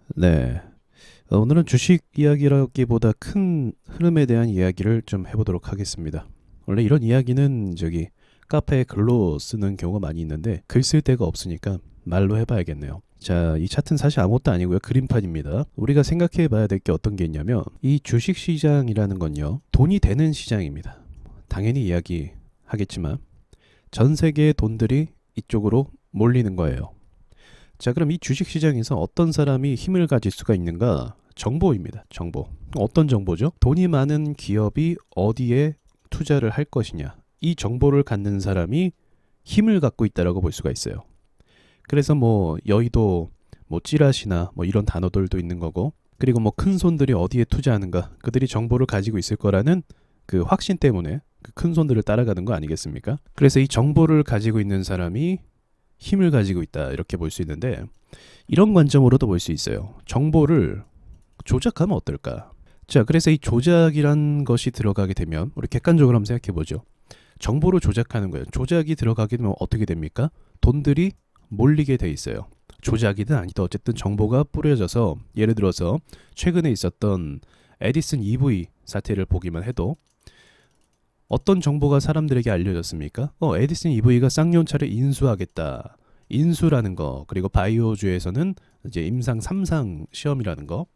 네. 오늘은 주식 이야기라기보다 큰 흐름에 대한 이야기를 좀 해보도록 하겠습니다. 원래 이런 이야기는 카페에 글로 쓰는 경우가 많이 있는데 글 쓸 데가 없으니까 말로 해봐야겠네요. 자, 이 차트는 사실 아무것도 아니고요. 그림판입니다. 우리가 생각해 봐야 될 게 어떤 게 있냐면 이 주식 시장이라는 건요. 돈이 되는 시장입니다. 당연히 이야기하겠지만 전 세계의 돈들이 이쪽으로 몰리는 거예요. 자, 그럼 이 주식시장에서 어떤 사람이 힘을 가질 수가 있는가? 정보입니다. 정보. 어떤 정보죠? 돈이 많은 기업이 어디에 투자를 할 것이냐. 이 정보를 갖는 사람이 힘을 갖고 있다라고 볼 수가 있어요. 그래서 여의도 찌라시나 이런 단어들도 있는 거고, 그리고 큰 손들이 어디에 투자하는가, 그들이 정보를 가지고 있을 거라는 그 확신 때문에 그 큰 손들을 따라가는 거 아니겠습니까? 그래서 이 정보를 가지고 있는 사람이 힘을 가지고 있다, 이렇게 볼 수 있는데, 이런 관점으로도 볼 수 있어요. 정보를 조작하면 어떨까? 자, 그래서 이 조작이란 것이 들어가게 되면 우리 객관적으로 한번 생각해 보죠. 정보를 조작하는 거예요. 조작이 들어가게 되면 어떻게 됩니까? 돈들이 몰리게 돼 있어요. 조작이든 아니든 어쨌든 정보가 뿌려져서, 예를 들어서 최근에 있었던 에디슨 EV 사태를 보기만 해도 어떤 정보가 사람들에게 알려졌습니까? 에디슨 EV가 쌍용차를 인수하겠다. 인수라는 거, 그리고 바이오주에서는 이제 임상 3상 시험이라는 거.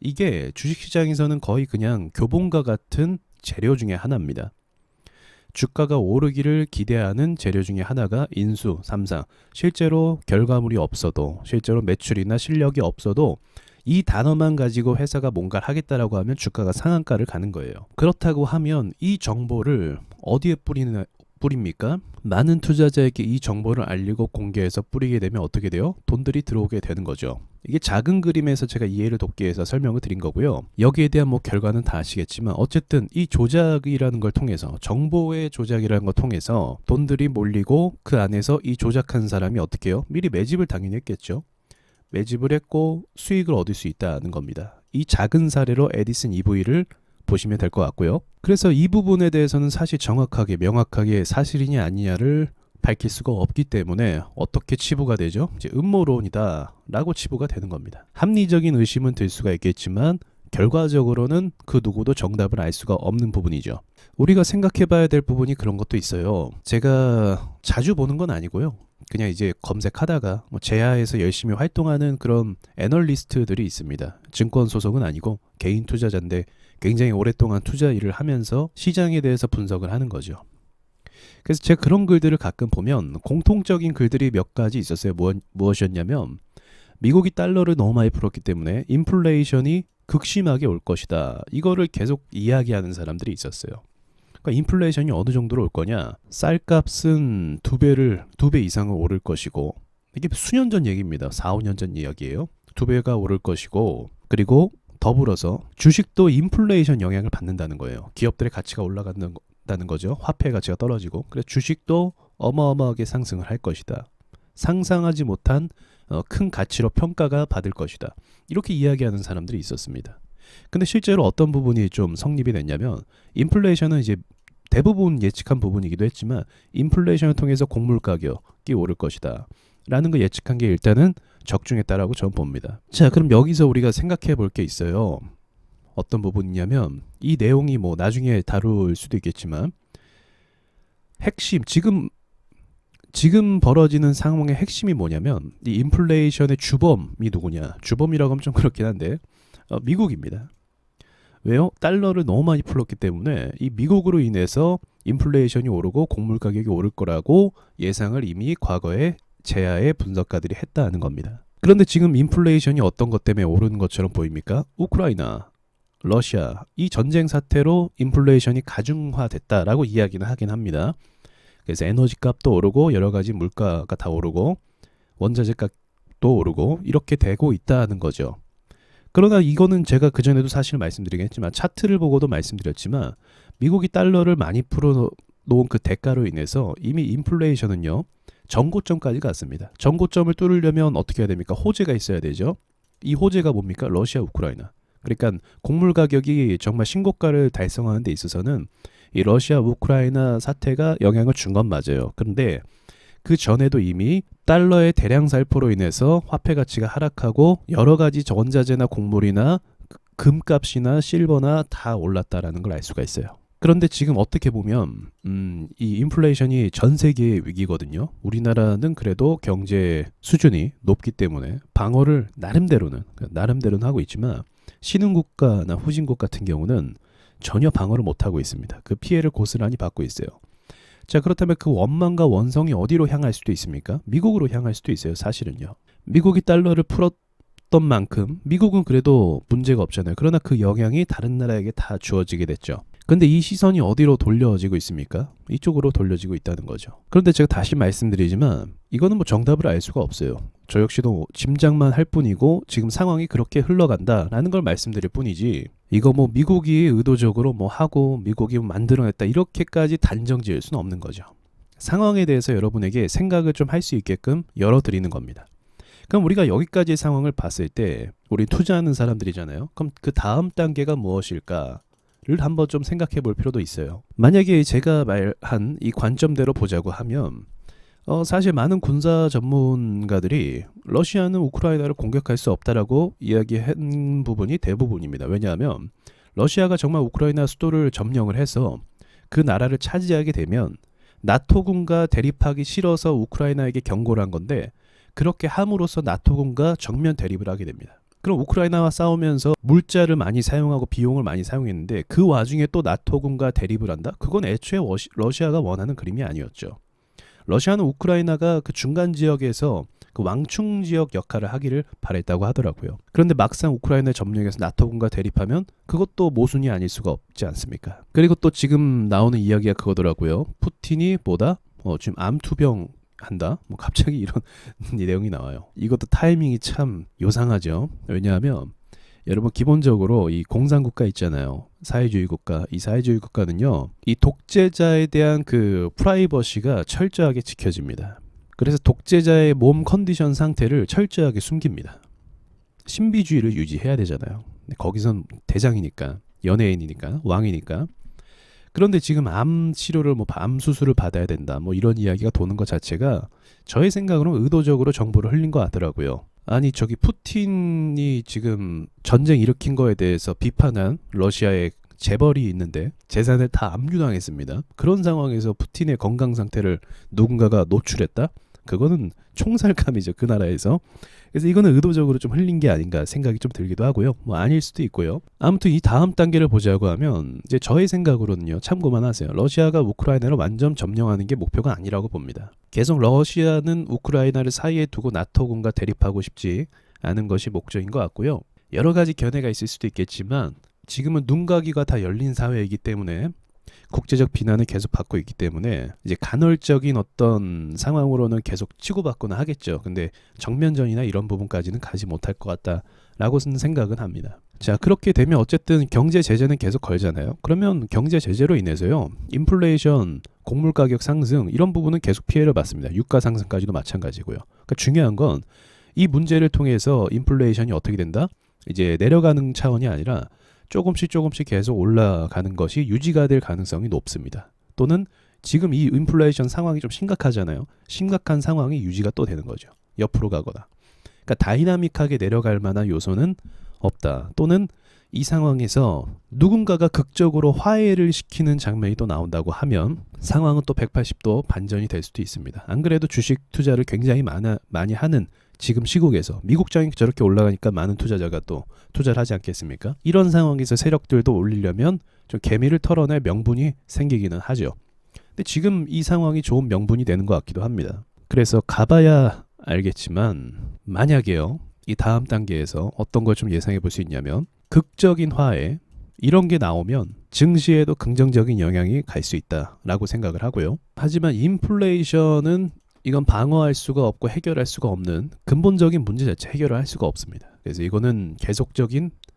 이게 주식시장에서는 거의 그냥 교본과 같은 재료 중에 하나입니다. 주가가 오르기를 기대하는 재료 중에 하나가 인수 3상. 실제로 결과물이 없어도, 실제로 매출이나 실력이 없어도 이 단어만 가지고 회사가 뭔가를 하겠다라고 하면 주가가 상한가를 가는 거예요. 그렇다고 하면 이 정보를 어디에 뿌립니까? 많은 투자자에게 이 정보를 알리고 공개해서 뿌리게 되면 어떻게 돼요? 돈들이 들어오게 되는 거죠. 이게 작은 그림에서 제가 이해를 돕기 위해서 설명을 드린 거고요. 여기에 대한 결과는 다 아시겠지만, 어쨌든 이 조작이라는 걸 통해서, 정보의 조작이라는 걸 통해서 돈들이 몰리고, 그 안에서 이 조작한 사람이 어떻게 해요? 미리 매집을 당연히 했겠죠. 매집을 했고 수익을 얻을 수 있다는 겁니다. 이 작은 사례로 에디슨 EV를 보시면 될 것 같고요. 그래서 이 부분에 대해서는 사실 정확하게, 명확하게 사실이냐 아니냐를 밝힐 수가 없기 때문에 어떻게 치부가 되죠? 이제 음모론이다 라고 치부가 되는 겁니다. 합리적인 의심은 들 수가 있겠지만 결과적으로는 그 누구도 정답을 알 수가 없는 부분이죠. 우리가 생각해 봐야 될 부분이 그런 것도 있어요. 제가 자주 보는 건 아니고요. 그냥 이제 검색하다가 제야에서 열심히 활동하는 그런 애널리스트들이 있습니다. 증권 소속은 아니고 개인 투자자인데 굉장히 오랫동안 투자 일을 하면서 시장에 대해서 분석을 하는 거죠. 그래서 제가 그런 글들을 가끔 보면 공통적인 글들이 몇 가지 있었어요. 무엇이었냐면, 미국이 달러를 너무 많이 풀었기 때문에 인플레이션이 극심하게 올 것이다. 이거를 계속 이야기하는 사람들이 있었어요. 그러니까 인플레이션이 어느 정도로 올 거냐? 쌀값은 두 배 이상은 오를 것이고, 이게 수년 전 얘기입니다. 4, 5년 전 이야기예요. 두 배가 오를 것이고, 그리고 더불어서 주식도 인플레이션 영향을 받는다는 거예요. 기업들의 가치가 올라간다는 거죠. 화폐 가치가 떨어지고, 그래서 주식도 어마어마하게 상승을 할 것이다. 상상하지 못한 큰 가치로 평가가 받을 것이다. 이렇게 이야기하는 사람들이 있었습니다. 근데 실제로 어떤 부분이 좀 성립이 됐냐면, 인플레이션은 이제 대부분 예측한 부분이기도 했지만 인플레이션을 통해서 곡물 가격이 오를 것이다 라는 거 예측한 게 일단은 적중했다라고 저는 봅니다. 자, 그럼 여기서 우리가 생각해 볼 게 있어요. 어떤 부분이냐면, 이 내용이 나중에 다룰 수도 있겠지만, 핵심, 지금 벌어지는 상황의 핵심이 뭐냐면, 이 인플레이션의 주범이 누구냐? 주범이라고 하면 좀 그렇긴 한데 미국입니다. 왜요? 달러를 너무 많이 풀었기 때문에 이 미국으로 인해서 인플레이션이 오르고 곡물 가격이 오를 거라고 예상을 이미 과거에 제야의 분석가들이 했다는 겁니다. 그런데 지금 인플레이션이 어떤 것 때문에 오르는 것처럼 보입니까? 우크라이나, 러시아, 이 전쟁 사태로 인플레이션이 가중화됐다라고 이야기는 하긴 합니다. 그래서 에너지 값도 오르고 여러 가지 물가가 다 오르고 원자재 값도 오르고 이렇게 되고 있다는 거죠. 그러나 이거는 제가 그전에도 사실 말씀드리긴 했지만, 차트를 보고도 말씀드렸지만, 미국이 달러를 많이 풀어놓은 그 대가로 인해서 이미 인플레이션은요, 전고점까지 갔습니다. 전고점을 뚫으려면 어떻게 해야 됩니까? 호재가 있어야 되죠. 이 호재가 뭡니까? 러시아, 우크라이나. 그러니까 곡물 가격이 정말 신고가를 달성하는 데 있어서는 이 러시아, 우크라이나 사태가 영향을 준 건 맞아요. 그런데 그 전에도 이미 달러의 대량 살포로 인해서 화폐 가치가 하락하고 여러 가지 원자재나 곡물이나 금값이나 실버나 다 올랐다라는 걸 알 수가 있어요. 그런데 지금 어떻게 보면 이 인플레이션이 전 세계의 위기거든요. 우리나라는 그래도 경제 수준이 높기 때문에 방어를 나름대로는 하고 있지만 신흥국가나 후진국 같은 경우는 전혀 방어를 못하고 있습니다. 그 피해를 고스란히 받고 있어요. 자, 그렇다면 그 원망과 원성이 어디로 향할 수도 있습니까? 미국으로 향할 수도 있어요. 사실은요. 미국이 달러를 풀었던 만큼 미국은 그래도 문제가 없잖아요. 그러나 그 영향이 다른 나라에게 다 주어지게 됐죠. 근데 이 시선이 어디로 돌려지고 있습니까? 이쪽으로 돌려지고 있다는 거죠. 그런데 제가 다시 말씀드리지만 이거는 뭐 정답을 알 수가 없어요. 저 역시도 짐작만 할 뿐이고 지금 상황이 그렇게 흘러간다라는 걸 말씀드릴 뿐이지 이거 뭐 미국이 의도적으로 뭐 하고 미국이 만들어냈다 이렇게까지 단정 지을 수는 없는 거죠. 상황에 대해서 여러분에게 생각을 좀 할 수 있게끔 열어드리는 겁니다. 그럼 우리가 여기까지의 상황을 봤을 때 우리 투자하는 사람들이잖아요. 그럼 그 다음 단계가 무엇일까? 를 한번 좀 생각해 볼 필요도 있어요. 만약에 제가 말한 이 관점대로 보자고 하면 사실 많은 군사 전문가들이 러시아는 우크라이나를 공격할 수 없다라고 이야기한 부분이 대부분입니다. 왜냐하면 러시아가 정말 우크라이나 수도를 점령을 해서 그 나라를 차지하게 되면 나토군과 대립하기 싫어서 우크라이나에게 경고를 한 건데 그렇게 함으로써 나토군과 정면 대립을 하게 됩니다. 그럼 우크라이나와 싸우면서 물자를 많이 사용하고 비용을 많이 사용했는데 그 와중에 또 나토군과 대립을 한다? 그건 애초에 러시아가 원하는 그림이 아니었죠. 러시아는 우크라이나가 그 중간 지역에서 그 왕충 지역 역할을 하기를 바랬다고 하더라고요. 그런데 막상 우크라이나 점령해서 나토군과 대립하면 그것도 모순이 아닐 수가 없지 않습니까? 그리고 또 지금 나오는 이야기가 그거더라고요. 푸틴이 지금 암투병 한다? 뭐 갑자기 이런 내용이 나와요. 이것도 타이밍이 참 요상하죠. 왜냐하면 여러분 기본적으로 이 공산국가 있잖아요. 사회주의 국가. 이 사회주의 국가는요. 이 독재자에 대한 그 프라이버시가 철저하게 지켜집니다. 그래서 독재자의 몸 컨디션 상태를 철저하게 숨깁니다. 신비주의를 유지해야 되잖아요. 거기선 대장이니까, 연예인이니까, 왕이니까. 그런데 지금 암 치료를 암 수술을 받아야 된다. 뭐 이런 이야기가 도는 것 자체가 저의 생각으로는 의도적으로 정보를 흘린 것 같더라고요. 아니 저기 푸틴이 지금 전쟁 일으킨 거에 대해서 비판한 러시아의 재벌이 있는데 재산을 다 압류당했습니다. 그런 상황에서 푸틴의 건강 상태를 누군가가 노출했다? 그거는 총살감이죠. 그 나라에서. 그래서 이거는 의도적으로 좀 흘린 게 아닌가 생각이 좀 들기도 하고요. 뭐 아닐 수도 있고요. 아무튼 이 다음 단계를 보자고 하면 이제 저의 생각으로는요. 참고만 하세요. 러시아가 우크라이나를 완전 점령하는 게 목표가 아니라고 봅니다. 계속 러시아는 우크라이나를 사이에 두고 나토군과 대립하고 싶지 않은 것이 목적인 것 같고요. 여러 가지 견해가 있을 수도 있겠지만 지금은 눈과 귀가 다 열린 사회이기 때문에 국제적 비난을 계속 받고 있기 때문에 이제 간헐적인 어떤 상황으로는 계속 치고받거나 하겠죠. 근데 정면전이나 이런 부분까지는 가지 못할 것 같다라고는 생각은 합니다. 자, 그렇게 되면 어쨌든 경제 제재는 계속 걸잖아요. 그러면 경제 제재로 인해서요. 인플레이션, 곡물 가격 상승 이런 부분은 계속 피해를 받습니다. 유가 상승까지도 마찬가지고요. 그러니까 중요한 건 이 문제를 통해서 인플레이션이 어떻게 된다? 이제 내려가는 차원이 아니라 조금씩 계속 올라가는 것이 유지가 될 가능성이 높습니다. 또는 지금 이 인플레이션 상황이 좀 심각하잖아요. 심각한 상황이 유지가 또 되는 거죠. 옆으로 가거나. 그러니까 다이나믹하게 내려갈 만한 요소는 없다. 또는 이 상황에서 누군가가 극적으로 화해를 시키는 장면이 또 나온다고 하면 상황은 또 180도 반전이 될 수도 있습니다. 안 그래도 주식 투자를 굉장히 많이 하는 지금 시국에서 미국장이 저렇게 올라가니까 많은 투자자가 또 투자를 하지 않겠습니까? 이런 상황에서 세력들도 올리려면 좀 개미를 털어낼 명분이 생기기는 하죠. 근데 지금 이 상황이 좋은 명분이 되는 것 같기도 합니다. 그래서 가봐야 알겠지만 만약에요. 이 다음 단계에서 어떤 걸 좀 예상해 볼 수 있냐면 극적인 화해 이런 게 나오면 증시에도 긍정적인 영향이 갈 수 있다라고 생각을 하고요. 하지만 인플레이션은 이건 방어할 수가 없고 해결할 수가 없는 근본적인 문제 자체 해결을 할 수가 없습니다. 그래서 이거는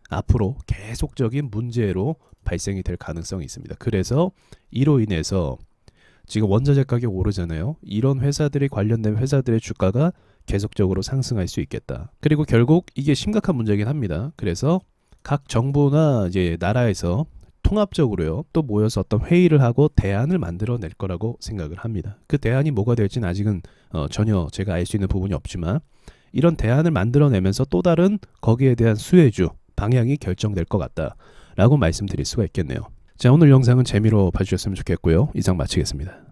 앞으로 계속적인 문제로 발생이 될 가능성이 있습니다. 그래서 이로 인해서 지금 원자재 가격 오르잖아요. 이런 회사들이 관련된 회사들의 주가가 계속적으로 상승할 수 있겠다. 그리고 결국 이게 심각한 문제이긴 합니다. 그래서 각 정부나 이제 나라에서 통합적으로요 또 모여서 어떤 회의를 하고 대안을 만들어낼 거라고 생각을 합니다. 그 대안이 뭐가 될지는 아직은 전혀 제가 알 수 있는 부분이 없지만 이런 대안을 만들어내면서 또 다른 거기에 대한 수혜주 방향이 결정될 것 같다라고 말씀드릴 수가 있겠네요. 자, 오늘 영상은 재미로 봐주셨으면 좋겠고요. 이상 마치겠습니다.